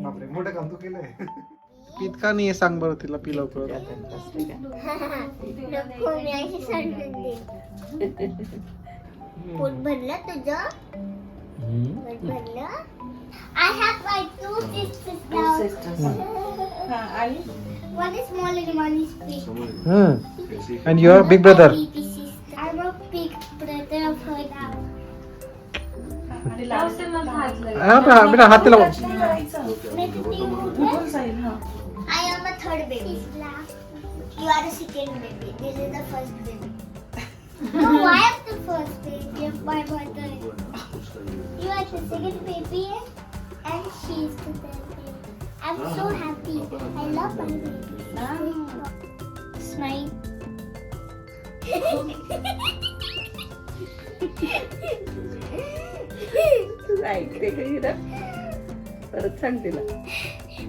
बापरे मोठं काम तू केलंय. पीत का नाही सांग बरं तिला पी लवकर. पोट भरलं तुझं? पोट भरलं? I have my two sisters now. One is small and one is big. And your big brother. I'm a big brother of her now. बेटा हात लाव. I am a third baby. You are the second baby. This is the first baby. No, I am the first baby of my mother. You are the second baby and she is the third baby. I'm so happy. I love my baby. Smile. परत सांग तिला.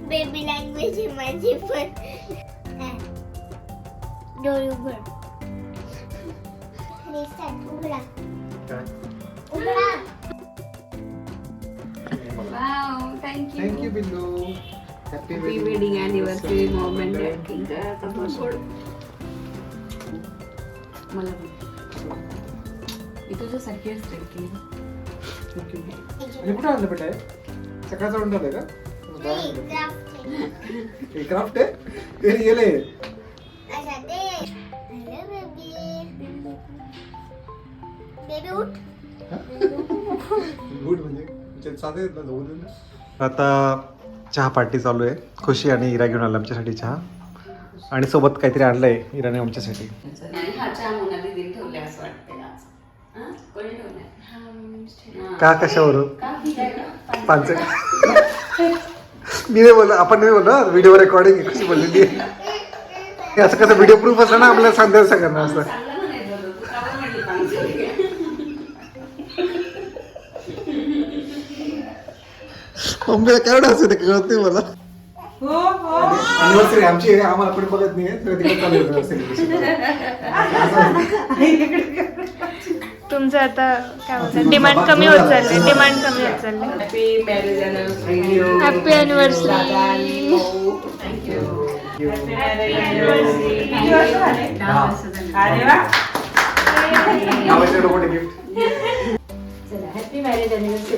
Baby language आहे माझी पण. डोळे उघड. उघडा. उघडा. Wow, thank thank you Billu. Happy wedding anniversary Maugham and dad. मला मी तुझ्यासारखी असते की आणि कुठं आणलं बेटा? सकाळचं आणलं होतं का? क्राफ्ट आहे ते गेले. आता चहा पार्टी चालू आहे. खुशी आणि इरा घेऊन आला आमच्यासाठी चहा आणि सोबत काहीतरी आणलंय इराने आमच्यासाठी. हा चहा मोनाली दिली ठेवले असं वाटतंय आज. कोणी ठेवलंय? का कशावरून? पानसट. मी नाही बोललो, आपण नाही बोललो. व्हिडिओ रेकॉर्डिंग कशी बोललेली आहे. असं कसं व्हिडिओ प्रूफ असं ना आपल्याला सांगायचं सगळ्यांना असं. मम्मीला काय असं ते कळत नाही मला. अनिव्हर्सरी आमची आम्हाला पण बघत नाही. तुमचं आता काय म्हणतात डिमांड कमी होत चाललंय. डिमांड कमी होत चाललंय. Happy marriage anniversary. Happy anniversary. Happy marriage anniversary.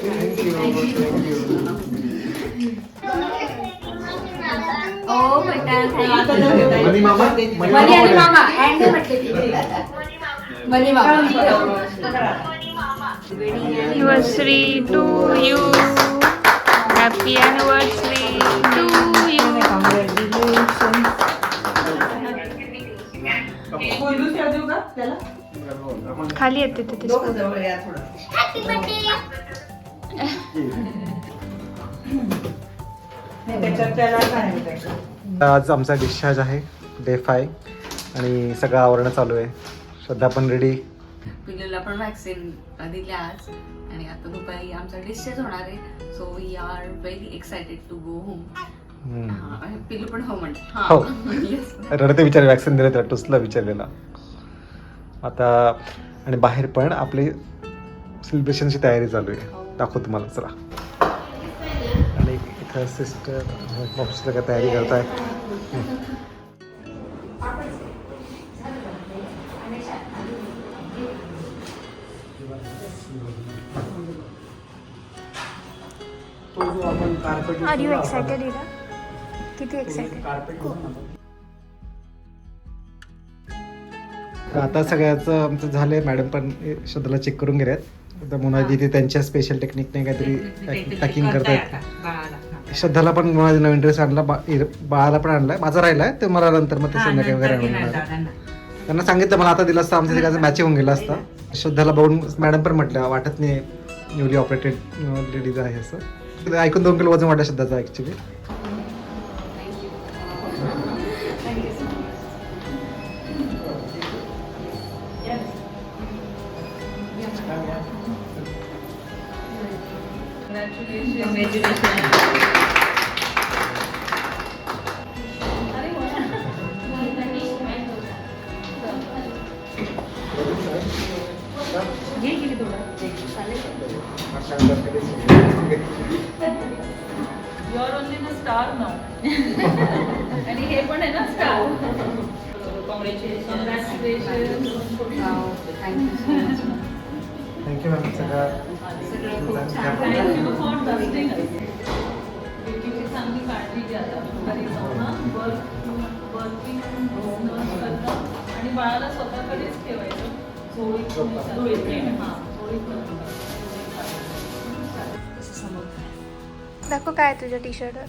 ओ बेटा मनी मामा मनी आणि मामा हँड म्हटले की मनी मामा. Anniversary to you. Happy anniversary to you. खाली येते तिथे. Happy birthday. आज आमचा डिस्चार्ज आहे डे 5 आणि सगळं आवरणं चालू आहे. श्रद्धा पण रेडी. पिल्लूला पण वॅक्सिन दिली आज आणि आता दुपारी आमचा डिस्चार्ज होणार आहे. So we are very excited to go home. पिल्लू पण हो म्हणते. हो रडते विचार. वॅक्सिन दिलं तर टुसला विचारलेला आता. आणि बाहेर पण आपली सेलिब्रेशनची तयारी चालू आहे. दाखव तुम्हाला. चला. आणि इथं सिस्टर ऑफिसला काय तयारी करताय. Are you excited, Ira? किती एक्साइटेड? आता सगळ्याचं आमचं झालंय. मॅडम पण श्रद्धाला चेक करून गेल्यात. आता मोनाली ते त्यांच्या स्पेशल टेक्निकने काहीतरी पॅकिंग करतायत. श्रद्धाला पण मोनाली नवीन ड्रेस आणला. बाळाला पण आणलाय. माझा राहिलाय ते मला नंतर मग ते संध्याकाळी वगैरे आणून त्यांना सांगितलं. मला आता दिलं असतं आमच्या तिकडचं मॅच होऊन गेला असता. श्रद्धाला बघून मॅडम पण म्हटलं वाटत नाही न्यूली ऑपरेटेड लेडीज आहे असं. ऐकून 2 किलो वजन वाटलं श्रद्धाचं ॲक्च्युली. स्टार नाव आणि हे पण आहे ना स्टार. कॉंग्रॅच्युलेशन. थँक्यू मॅम सगळं चांगली काळजी घ्या घरी जाऊन वर्किंग आणि बाळाला स्वतःकडेच ठेवायचं. झोळीत दाखव काय आहे तुझ्या टी शर्टवर.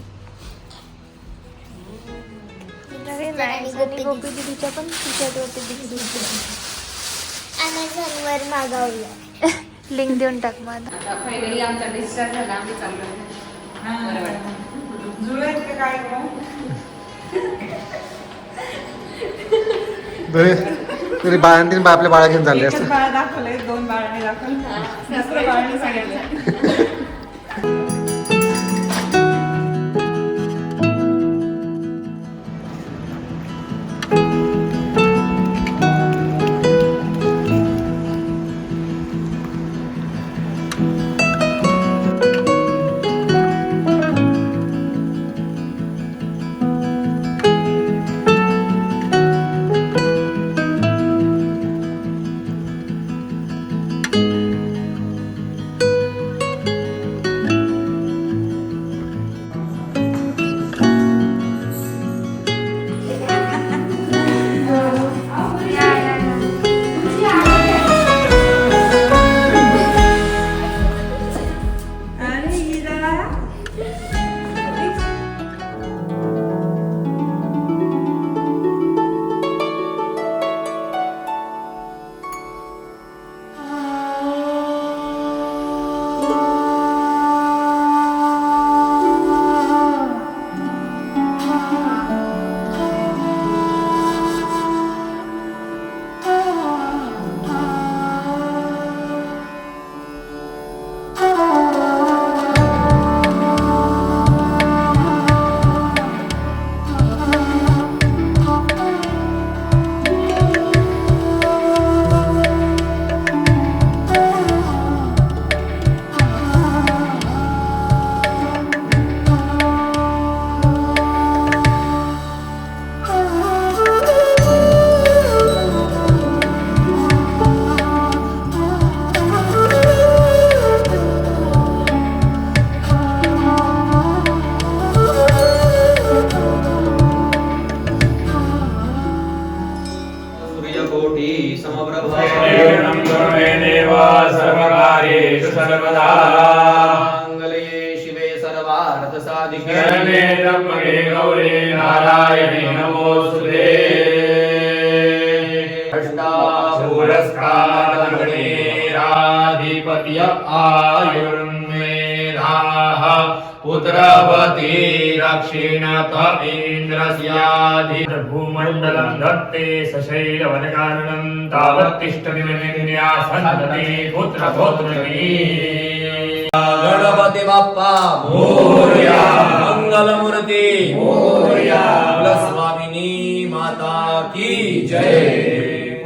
नवीन आहे आणि गोपी दीदीच्या पण टी शर्टवरती दिसतो. Amazon वर मागवलं. लिंक देऊन टाक मग आता. आता फायनली आमचा डिस्चार्ज झाला. आम्ही चाललो. बरं वाटतं. तरी बाळांतीन आपल्या बाळा घेऊन चालले असतं. बाळ दाखवलंय, 2 बाळांनी दाखवलं, तिसरं बाळांनी सांगितलं. सर्वकार्येषु सर्वदा मंगले शिवे सर्वार्थ साधिके शरणे त्र्यंबके गौरी नारायणी नमोस्तुते अष्टापूरस्काराधिपत्य आयुर्मेधाः पुत्रवती दक्षिणत इन्द्रस्याधि भूमण्डलं दत्ते सशैलवनकाननं तावत्तिष्ठति मेदिन्या सन्तति पुत्रपौत्रकी गणपती बाप्पा मोरया मंगलमूर्ती मोरया कुलस्वामिनी माता की जय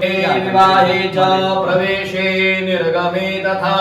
विवाहे च प्रवेशे निर्गमे तथा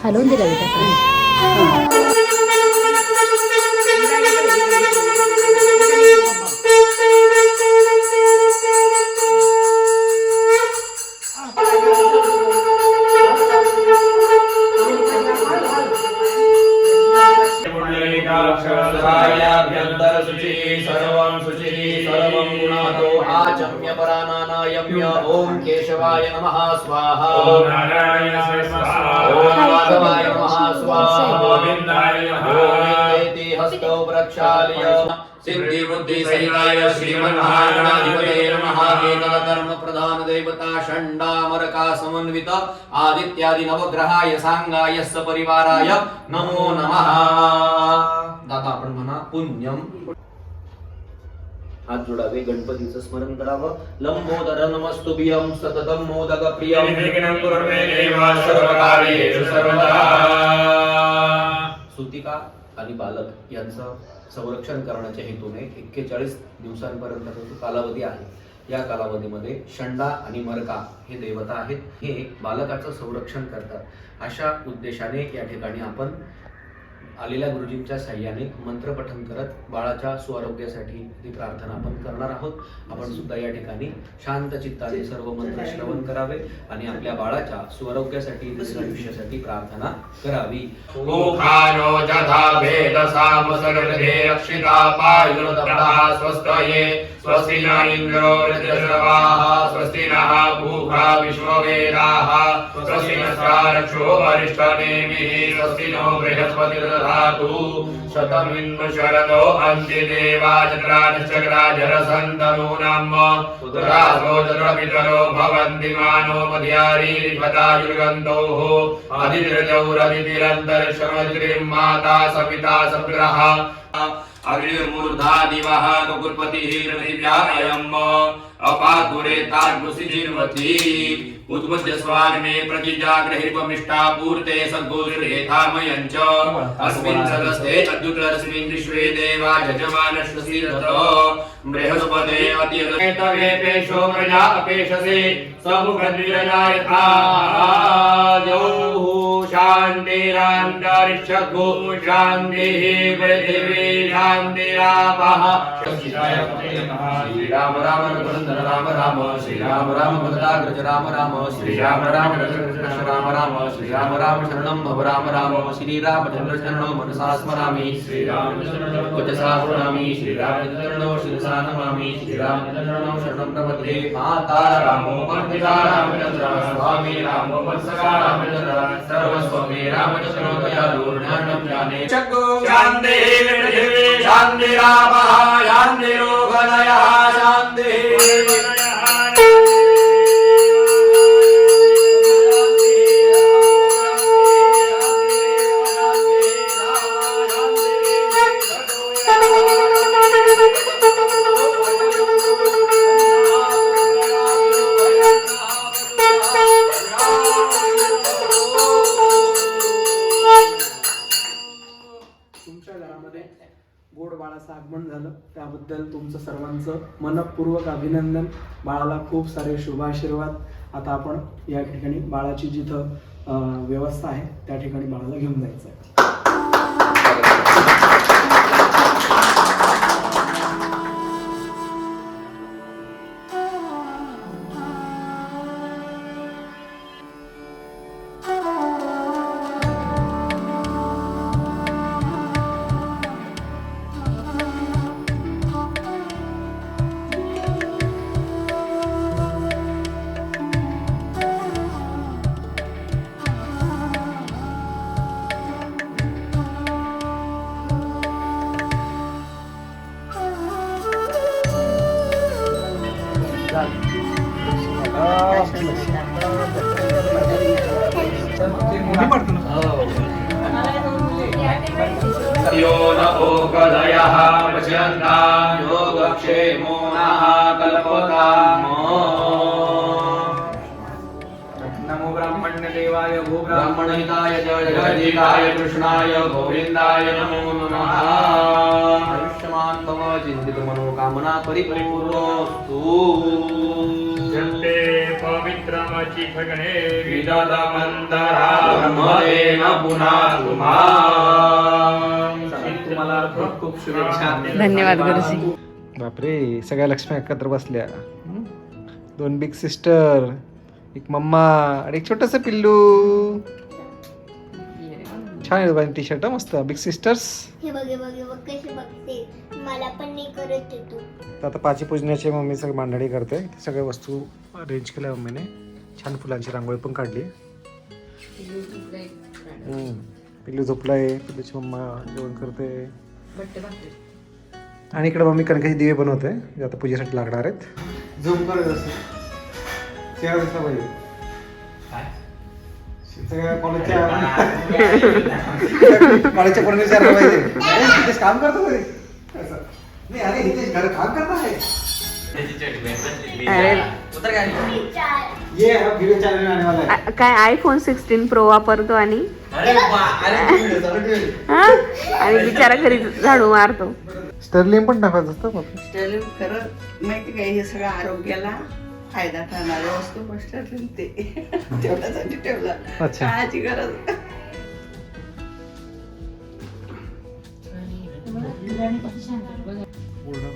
हलवून दिला सर्वं शुचिः सर्वं गुणातो आचम्य परानानायम्य ओम केशवाय नमः स्वाहा ओम नारायणाय स्वाहा ओम माधवाय नमः स्वाहा गोविंदाय नमः गोविन्देति हस्तौ प्रक्षाल्य सिद्धि बुद्धि सहिताय श्रीमन्नारायणाधिपते नमः एककर्म प्रधान देवता षण्डामरका समन्वित आदित्यादि नवग्रहाय सांगाय सपरिवाराय नमो नमः. दादा आपण म्हणा पुण्यम. हात जोडावे, गणपतीचं स्मरण करावं. लंबोदर नमस्तुभ्यं सततं मोदक प्रियं निर्विघ्नं कुर्मे देवा सर्वकार्येषु सर्वदा. सुतिका आणि बालक यांचं संरक्षण करण्याच्या हेतूने 41 दिवसांपर्यंतचा जो कालावधी आहे, या कालावधीमध्ये षंडा आणि मरका हे देवता आहेत, हे बालकाचं संरक्षण करतात. अशा उद्देशाने या ठिकाणी आपण आलेल्या गुरुजींच्या साह्याने मंत्रपठन करत बाळाच्या सुआरोग्यासाठी ही प्रार्थना आपण करणार आहोत. आपण सुद्धा या ठिकाणी शांत चित्ताने सर्व मंत्र श्रवण करावे आणि आपल्या बाळाच्या सुआरोग्यासाठी दीर्घायुष्यासाठी प्रार्थना करावी. मुखानो जथा भेदसामसर्वधे रक्षिता पायुर्दब्धः स्वस्तये स्वस्ति न इन्द्रो वृद्धश्रवाः स्वस्ति नः पूषा विश्ववेदाः स्वस्ति नस्तारक्षो वरिष्ठनेमिः स्वस्ति नो बृहस्पतिर्दधातु शतमिन्द्र शरदो अन्ति देवाचक्रानिश्चक्राजरसन्तनूनाम् पुत्रासो चन्द्रपितरो भवन्ति मानो मध्यारीरिपतायुर्गन्तोः अधिरजौरदितिरन्तरिक्षमद्रिं माता सपिता सप्रः अग्निर्मूर्धा दिवः ककुल्पतिः पृथिव्या अयम् अपातुरेताग्मुसि जिन्वति उद्बुद्ध स्वाग्ने प्रतिजाग्रहिर्वमिष्टा पूर्ते सद्गोर्हेथामयञ्च अस्मिन् सदस्ते अद्युतरस्मिन् विश्वे देवा यजमानश्वसिरतो बृहस्पते अत्यदवेपेशो प्रजा अपेशसे समुखद्विरजायथा जौः शान्तिरान्तरिक्षगो शान्तिः पृथिवी शान्तिरापः. श्रीराम राम रघुनन्दन राम राम श्रीराम राम भद्राग्रज राम राम श्रीराम राम कृष्ण राम राम श्रीराम राम शरणं भव राम राम श्रीरामचन्द्र शरणं मनसा स्मरामि श्रीराम वचसा स्मरामि श्रीराम चरणौ शिरसा नमामि श्रीराम चरणौ शरणं प्रपद्ये. माता रामो पिता रामचन्द्र स्वामी रामो वत्सका रामचन्द्र सर्वस्वमे रामचन्द्रो दयालु ज्ञानं ज्ञाने शान्तिः पृथिवी शान्तिरापः शान्तिरोगदयः शान्तिः. तुमच्या घरामध्ये गोड बाळाचं आगमन झालं त्याबद्दल तुमचं सर्वांचं मनपूर्वक अभिनंदन. बाळाला खूप सारे शुभाशीर्वाद. आता आपण या ठिकाणी बाळाची जिथं व्यवस्था आहे त्या ठिकाणी बाळाला घेऊन जायचं आहे. यो न ओकदयः पश्यन्तां योगक्षेमो नः कल्पताम्. नमो ब्राह्मण्यदेवाय गो ब्राह्मणहिताय जगद्धिताय कृष्णाय गोविन्दाय नमो नमः. आयुष्यमान् भव चिन्तित मनोकामना परिपूर्णोऽस्तु. जन्ते पवित्रमचिखगणे विदधमन्तरा ब्रह्मदेव पुनातु माम्. तुम्हाला खूप खूप शुभेच्छा. धन्यवाद गुरुजी. बापरे, सगळ्या लक्ष्मी एकत्र बसल्या. 2 बिग सिस्टर, एक मम्मा आणि एक छोटस पिल्लू. छान आहे दोघांनी टी शर्ट, मस्त. Big sisters. हे बघ कशी बघते. मला पण नाही करत येतो. आता पाची पूजण्याची मम्मी सगळं मांडणी करते. सगळ्या वस्तू अरेंज केल्या मम्मीने. छान फुलांची रांगोळी पण काढली. पिल्लू झोपलाय, पिल्लूची मम्मा जेवण करते. आणि इकडे मम्मी कणकाचे दिवे बनवते जे आता पूजेसाठी लागणार आहेत. झूम करत असते चेहरा दिसला पाहिजे सगळ्या कॉलेजच्या कॉलेजच्या पोरांनी विचारलं पाहिजे हितेश काम करतो घरी असं. नाही अरे हितेश घर काम करता है. ये अब वीडियो चैनल में आने वाला है. काय आयफोन 16 प्रो वापरतो आणि बिचारा घरी झाडू मारतो. स्टर्लिंग पण टाकायचं असतं मग. स्टर्लिंग खरं माहिती काय, हे सगळं आरोग्याला फायदा ठरणाऱ्या वस्तू पण स्टर्लिंग ते तेवढ्यासाठी ठेवलं. अच्छा. काळाची गरज.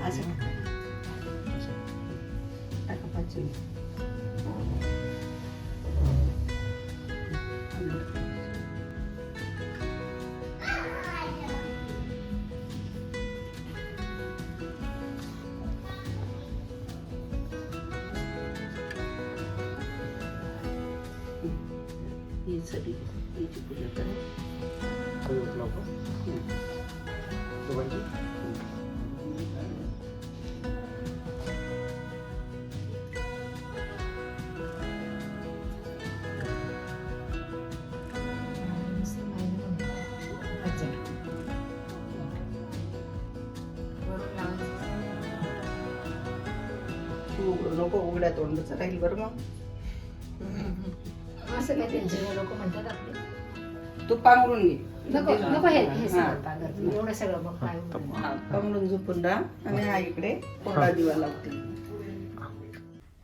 असं टाका पाचवी. ही सगळी हिची पूजा करा. तू नको उघड्या तोंडाचं राहील बरं मग. असं काय त्यांचे लोक म्हणतात आपले तू पांघरून घे. नको नको हे हा. सगळं पागल एवढं सगळं मग काय हा, पांघरून झोपून राहा आणि हा इकडे कोरडा दिवा लावते.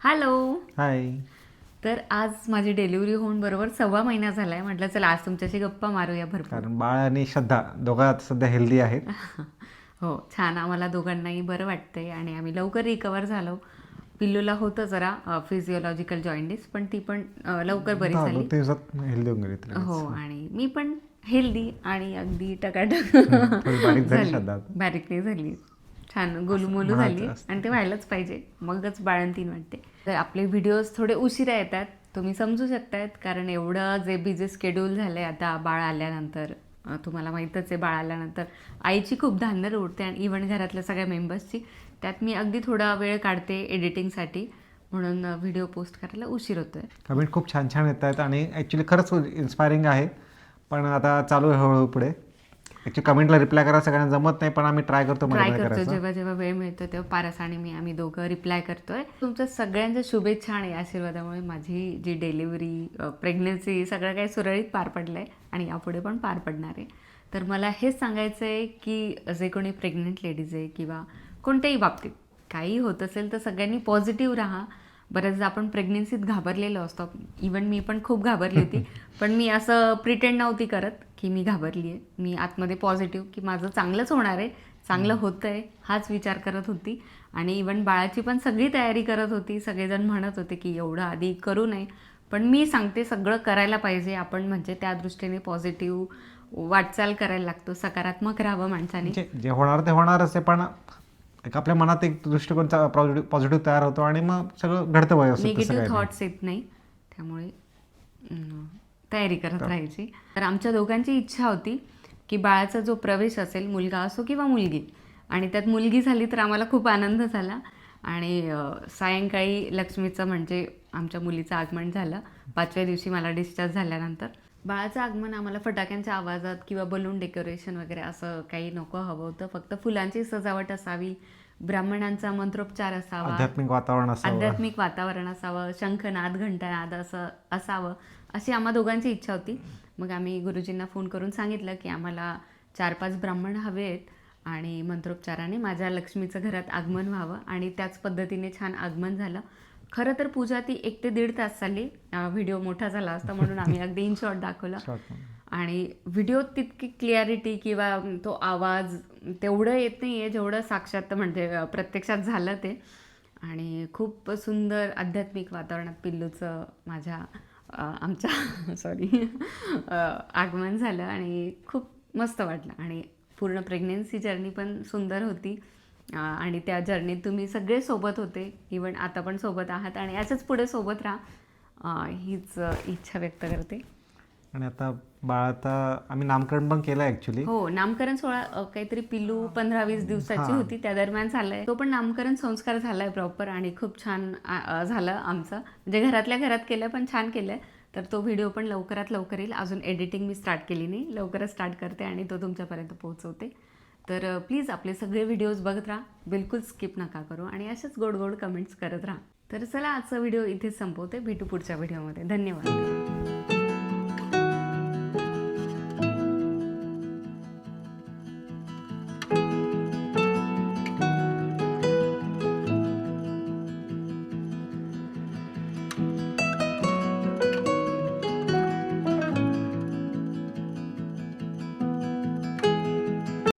हॅलो. हाय. तर आज माझी डिलिव्हरी होऊन बरोबर 1.25 महिना झाला आहे. म्हटलं चला आज तुमच्याशी गप्पा मारूया भरपूर. कारण बाळ आणि श्रद्धा दोघं सध्या हेल्दी आहेत. हो छान, आम्हाला दोघांनाही बरं वाटतंय आणि आम्ही लवकर रिकवर झालो. पिल्लूला होतं जरा फिजिओलॉजिकल जॉईंटिस, पण ती पण लवकर बरी झाली. 2 दिवसात हेल्दी होऊन गेली. हो आणि मी पण हेल्दी आणि अगदी टकाटक बारीक झाली श्रद्धा. बारीक नाही झाली, छान गोलूमोलू झाली. आणि ते व्हायलाच पाहिजे, मगच बाळंतीण वाटते. तर आपले व्हिडिओज थोडे उशिरा येतात, तुम्ही समजू शकतायत, कारण एवढं जे बिझी शेड्यूल झालं आहे आता बाळ आल्यानंतर. तुम्हाला माहीतच आहे, बाळ आल्यानंतर आईची खूप धांदल उडते आणि इव्हन घरातल्या सगळ्या मेंबर्सची. त्यात मी अगदी थोडा वेळ काढते एडिटिंगसाठी, म्हणून व्हिडिओ पोस्ट करायला उशीर होतोय. कमेंट खूप छान छान येत आहेत आणि ॲक्च्युली खरंच इन्स्पायरिंग आहे. पण आता चालू आहे हळूहळू पुढे. ॲक्च्युली कमेंटला रिप्लाय करायला सगळ्यांना जमत नाही, पण आम्ही ट्राय करतो. जेव्हा जेव्हा वेळ मिळतो तेव्हा पारस आणि मी आम्ही दोघं रिप्लाय करतोय. तुमच्या सगळ्यांच्या शुभेच्छा आणि आशीर्वादामुळे माझी जी डिलिव्हरी, प्रेग्नन्सी सगळं काही सुरळीत पार पडलं आहे आणि यापुढे पण पार पडणार आहे. तर मला हेच सांगायचं आहे की जे कोणी प्रेग्नंट लेडीज आहे किंवा कोणत्याही बाबतीत काही होत असेल तर सगळ्यांनी पॉझिटिव्ह राहा. बऱ्याचदा आपण प्रेग्नेन्सीत घाबरलेलो असतो. इवन मी पण खूप घाबरली होती, पण मी असं प्रिटेंड नव्हती करत की मी घाबरली आहे. मी आतमध्ये पॉझिटिव्ह की माझं चांगलंच होणार आहे, चांगलं होतं आहे हाच विचार करत होती. आणि इवन बाळाची पण सगळी तयारी करत होती. सगळेजण म्हणत होते की एवढं आधी करू नये, पण मी सांगते सगळं करायला पाहिजे आपण. म्हणजे त्या दृष्टीने पॉझिटिव्ह वाटचाल करायला लागतो, सकारात्मक राहावं माणसाने. जे होणार ते होणारच आहे, पण एक आपल्या मनात एक दृष्टिकोनचा पॉझिटिव्ह तयार होतो आणि मग सगळं घडतं व्यवस्थित. निगेटिव्ह थॉट्स येत नाही, त्यामुळे तयारी करत राहायची. तर आमच्या दोघांची इच्छा होती की बाळाचा जो प्रवेश असेल, मुलगा असो किंवा मुलगी, आणि त्यात मुलगी झाली तर आम्हाला खूप आनंद झाला. आणि सायंकाळी लक्ष्मीचं म्हणजे आमच्या मुलीचं आगमन झालं 5व्या दिवशी मला डिस्चार्ज झाल्यानंतर. बाळाचं आगमन आम्हाला फटाक्यांच्या आवाजात किंवा बलून डेकोरेशन वगैरे असं काही नको हवं होतं. फक्त फुलांची सजावट असावी, ब्राह्मणांचा मंत्रोपचार असावा, आध्यात्मिक वातावरण असावं, शंखनाद घंटानाद असं असावं, अशी आम्हा दोघांची इच्छा होती. मग आम्ही गुरुजींना फोन करून सांगितलं की आम्हाला 4-5 ब्राह्मण हवे आहेत आणि मंत्रोपचाराने माझ्या लक्ष्मीचं घरात आगमन व्हावं. आणि त्याच पद्धतीने छान आगमन झालं. खरं तर पूजा ती 1 ते 1.5 तास चालली. व्हिडिओ मोठा झाला असता म्हणून आम्ही अगदी इन शॉर्ट दाखवलं. आणि व्हिडिओ तितकी क्लिअरिटी किंवा तो आवाज तेवढं येत नाही आहे जेवढं साक्षात म्हणजे प्रत्यक्षात झालं ते. आणि खूप सुंदर आध्यात्मिक वातावरणात पिल्लूचं आमच्या आगमन झालं आणि खूप मस्त वाटलं. आणि पूर्ण प्रेग्नेन्सी जर्नी पण सुंदर होती. आणि त्या जर्नीत तुम्ही सगळे सोबत होते, इवन आता पण सोबत आहात आणि याच्याच पुढे सोबत राहा. हीच इच्छा व्यक्त करते. आणि आता बाळाचा आम्ही नामकरण पण केलं ॲक्च्युली. हो, नामकरण सोहळा काहीतरी पिल्लू 15-20 दिवसाची होती त्या दरम्यान झालाय. तो पण नामकरण संस्कार झालाय प्रॉपर आणि खूप छान झालं आमचं. म्हणजे घरातल्या घरात केलं पण छान केलंय. तर तो व्हिडिओ पण लवकरात लवकर येईल. अजून एडिटिंग मी स्टार्ट केली नाही, लवकरच स्टार्ट करते आणि तो तुमच्यापर्यंत पोहोचवते. तर प्लीज आपले सगळे व्हिडिओज बघत राहा, बिलकुल स्किप नका करू आणि अशाच गोड गोड कमेंट्स करत राहा. तर चला, आजचा व्हिडिओ इथेच संपवते. भेटू पुढच्या व्हिडिओमध्ये. धन्यवाद.